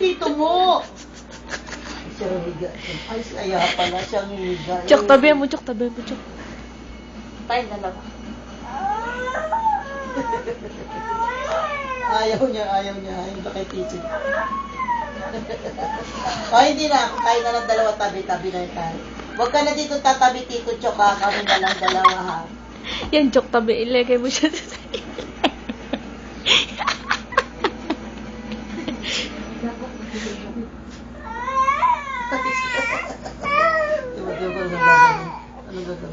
tito mo. Siya humiga. Ay, kaya pala siyang humiga. Chok, tabi mo, Chok, tabi mo, Chok. Tayo dalawa. Ayaw niya. Ayaw ba kay tito? O, hindi na. Kain na ng dalawa, tabi-tabi na yung tayo. Huwag ka na dito tatabi, Tito Chok, ha? Kami na lang dalawa, ha? Yan, Chok, tabi. Ilagay mo siya sa Anong gagawin?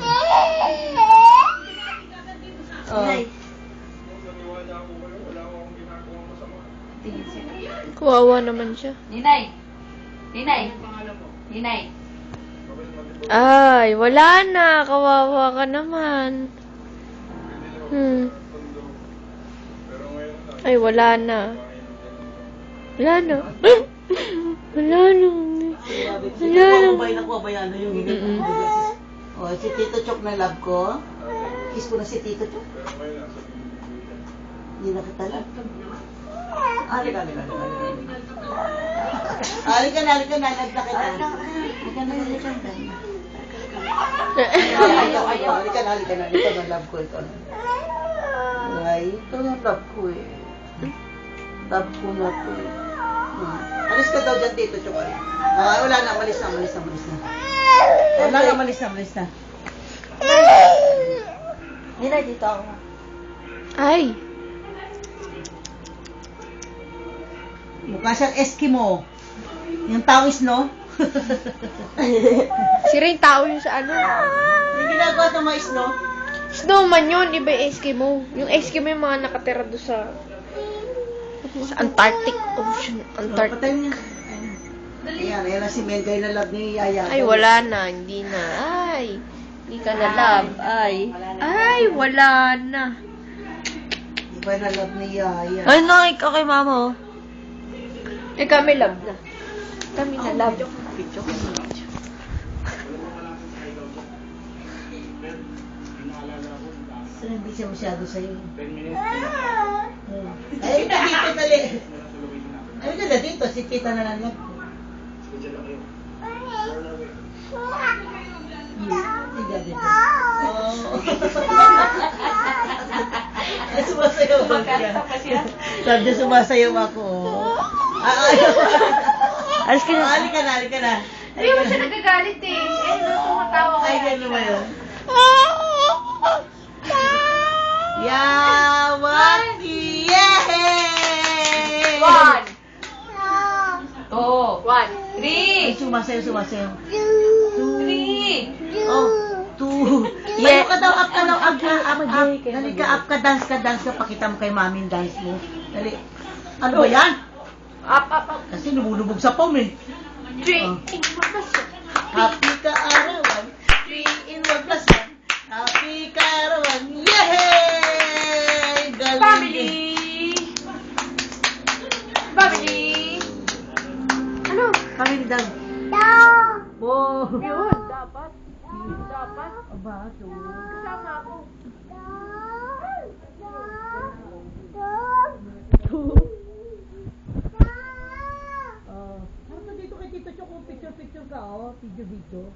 Kawawa naman siya. Ninay! Ay, wala na. Kawawa ka naman. Ay, wala na. Wala na. Wala na. Nakuha yung O, si Tito Chok na love ko. Kiss ko na si Tito Chok. Hindi na kita love. Halika na. Halika na. Love na kita. Halika na. Halika na. Ito na love ko. Ay, ito na love ko eh. Love ko na to eh. Alis ka daw dyan, Tito Chok. Wala na. Malis na. Malis na. Ninay, dito ako. Ay. Mukha siyang Eskimo. Yung tawis, no? Sira yung tao yun sa ano. Yung ginagawa ng mais, no? Snowman yun, iba yung Eskimo. Yung Eskimo yung mga nakatira doon sa Antarctic Ocean. Patay niya. Ayan na si Mengay na love ni Yaya. Ay, wala na. Hindi na. Ay, hindi ka na love. Ay, wala na. Iba na love ni Yaya. Ay, nakik ka kay mama, oh. Eh, kami love na. Kami na love. So, hindi siya masyado sa'yo. 10 minutes. Ay, dito tali. Ay, na dito. Si tita na lang. Ay, sumasayaw ba siya? Sabi niya sumasayaw ako. Alis ka na. Halika na. Hindi mo siya nagagalit eh. Tumatawa ka. Ay, gano'n ba yun? Yawaki! Yay! 1, 2, 3. Sumasayaw. 3. Oh, 2. Yeah. Ka daw, up. Dali ka, dance ka, pakita mo kay mami yung dance mo. Dali. Ano ba yan? Up. Kasi lumulubog sa pom eh. 3. Happy ka arawan, 3 in 1 plus 1. Happy ka arawan, yay! Family! Ano? Family daw. Oh. Yun, dapat. Aba, so. Kasama ako. Dito kay Tito Chok, picture ka, video.